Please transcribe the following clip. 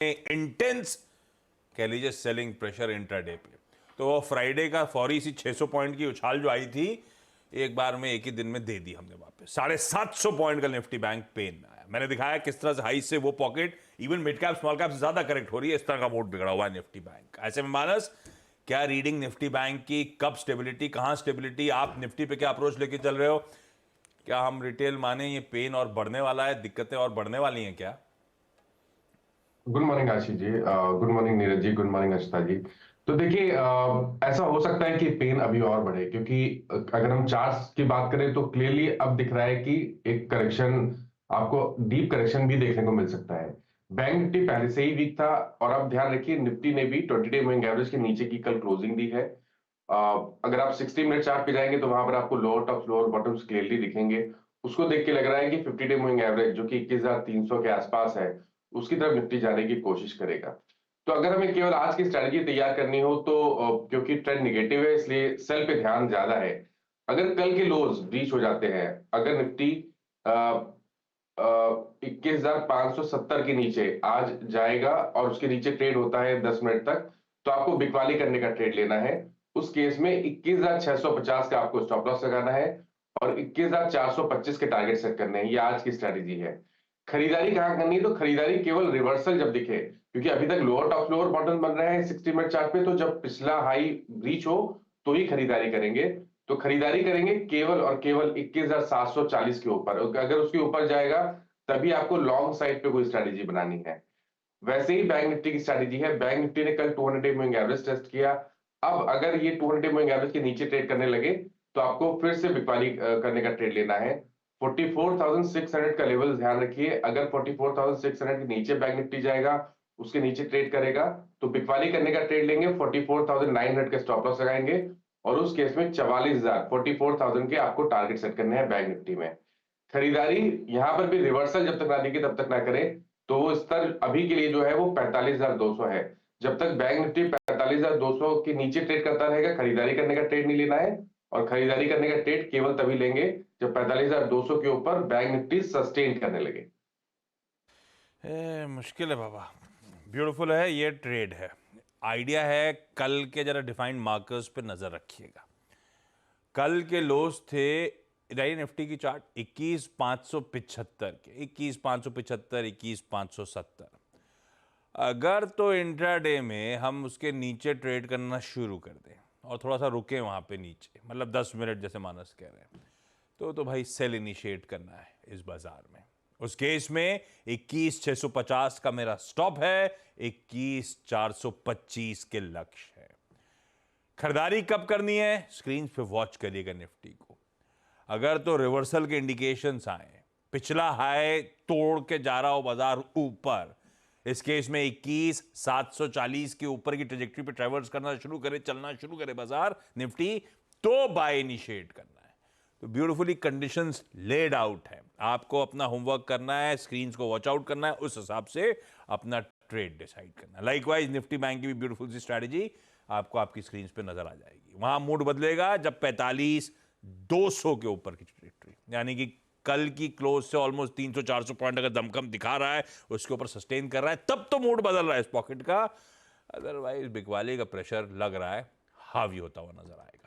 Intense कह लीजिए selling pressure intraday पे। तो फ्राइडे का फौरी सी 600 पॉइंट की उछाल जो आई थी एक बार में एक ही दिन में दे दी हमने वापस। 750 पॉइंट का निफ्टी बैंक पेन में आया। मैंने दिखाया किस तरह से हाई से वो pocket even mid cap small cap से ज्यादा करेक्ट हो रही है। इस तरह का मूड बिगड़ा हुआ है निफ्टी बैंक। ऐसे में मानस क्या रीडिंग निफ्टी बैंक की, कब स्टेबिलिटी, कहां स्टेबिलिटी, आप निफ्टी पे क्या अप्रोच लेके चल रहे हो? क्या हम रिटेल माने ये पेन और बढ़ने वाला है, दिक्कतें और बढ़ने वाली हैं क्या? Good morning Ashish ji. Good morning Neeraj ji. Good morning Ashita जी। तो देखिए, ऐसा हो सकता है कि पेन अभी और बढ़े, क्योंकि अगर हम चार्ट्स की बात करें तो क्लियरली अब दिख रहा है कि एक करेक्शन, आपको डीप करेक्शन भी देखने को मिल सकता है। बैंक निफ्टी पहले से ही वीक था, और अब ध्यान रखिए निफ्टी ने भी 20 डे मूविंग एवरेज के नीचे की कल क्लोजिंग दी है। अगर आप 60 मिनट चार्ट पे जाएंगे तो वहां पर आपको lower tops lower bottoms clearly दिखेंगे। उसको देख के लग रहा है कि 50 डे मूविंग एवरेज जो कि 21,300 के आसपास है, उसकी तरफ निफ्टी जाने की कोशिश करेगा। तो अगर हमें केवल आज की स्ट्रेटजी तैयार करनी हो तो क्योंकि ट्रेंड निगेटिव है इसलिए सेल पे ध्यान ज्यादा है। अगर कल के लोज ब्रीच हो जाते हैं, अगर निफ्टी 21,570 के नीचे आज जाएगा और उसके नीचे ट्रेड होता है 10 मिनट तक, तो आपको बिकवाली करने का ट्रेड लेना है। उस केस में 21,650 का आपको स्टॉप लॉस लगाना है और 21,425 के टारगेट सेट करने हैं। ये आज की स्ट्रेटेजी है। खरीदारी कहाँ करनी है? तो खरीदारी केवल रिवर्सल जब दिखे, क्योंकि अभी तक लोअर टॉप लोअर बॉटम बन रहे हैं 60 मिनट चार्ट पे, तो जब पिछला हाई ब्रीच हो तो ही खरीदारी करेंगे। तो खरीदारी करेंगे केवल और केवल 21,740 के ऊपर। अगर उसके ऊपर जाएगा तभी आपको लॉन्ग साइड पे कोई स्ट्रेटेजी बनानी है। वैसे ही बैंक निफ्टी की स्ट्रेटेजी है। बैंक निफ्टी ने कल 200 डे मूविंग एवरेज टेस्ट किया। अब अगर ये 200 डे मूविंग एवरेज के नीचे ट्रेड करने लगे तो आपको फिर से बिकवाली करने का ट्रेड लेना है। 44,600 का लेवल ध्यान रखिए। अगर 44,600 के नीचे बैंक निफ्टी जाएगा, उसके नीचे ट्रेड करेगा, तो बिकवाली करने का ट्रेड लेंगे। 44,900 का स्टॉप लॉस लगाएंगे और उस केस में 44,000 44,000 के आपको टारगेट सेट करने हैं बैंक निफ्टी में। खरीदारी यहां पर भी रिवर्सल जब तक ना दिखे तब तक ना करें। तो वो स्तर अभी के लिए जो है वो 45,200 है। जब तक बैंक निफ्टी 45,200 के नीचे ट्रेड करता रहेगा, खरीदारी करने का ट्रेड नहीं लेना है। और खरीदारी करने का ट्रेड केवल तभी लेंगे जब 45,200 के ऊपर बैंक निफ्टी सस्टेन करने लगे। मुश्किल है बाबा। ब्यूटीफुल है ये ट्रेड है। आइडिया है कल के जरा डिफाइंड मार्कर्स पे नजर रखिएगा। कल के लोस थे रही निफ्टी की चार्ट 21,575 के, 21,575, 21,570। अगर तो इंट्राडे में हम उसके नीचे ट्रेड करना शुरू कर दें और थोड़ा सा रुके वहां पे नीचे, मतलब 10 मिनट जैसे मानस कह रहे हैं, तो भाई सेल इनिशिएट करना है इस बाजार में। उस केस में 21,650 का मेरा स्टॉप है, 21,425 के लक्ष्य है। खरीदारी कब करनी है? स्क्रीन पे वॉच करिएगा निफ्टी को। अगर तो रिवर्सल के इंडिकेशंस आए, पिछला हाई तोड़ के जा रहा हो बाजार ऊपर, इस केस में 21,740 के ऊपर की ट्रेजेक्टरी पे ट्रेवर्स करना शुरू करे, चलना शुरू करे बाजार निफ्टी, तो बाय इनिशिएट करना है। तो ब्यूटीफुली कंडीशंस लेड आउट है। आपको अपना होमवर्क करना है, स्क्रीन्स को वॉच आउट करना है, उस हिसाब से अपना ट्रेड डिसाइड करना है। लाइकवाइज निफ्टी बैंक की भी ब्यूटीफुल सी स्ट्रैटेजी आपको आपकी स्क्रीन पे नजर आ जाएगी। वहां मूड बदलेगा जब 45,200 के ऊपर की ट्रेजेक्टरी, यानी कि कल की क्लोज से ऑलमोस्ट 300-400 पॉइंट अगर दमकम दिखा रहा है, उसके ऊपर सस्टेन कर रहा है, तब तो मूड बदल रहा है इस पॉकेट का। अदरवाइज बिकवाली का प्रेशर लग रहा है हावी होता हुआ नजर आएगा।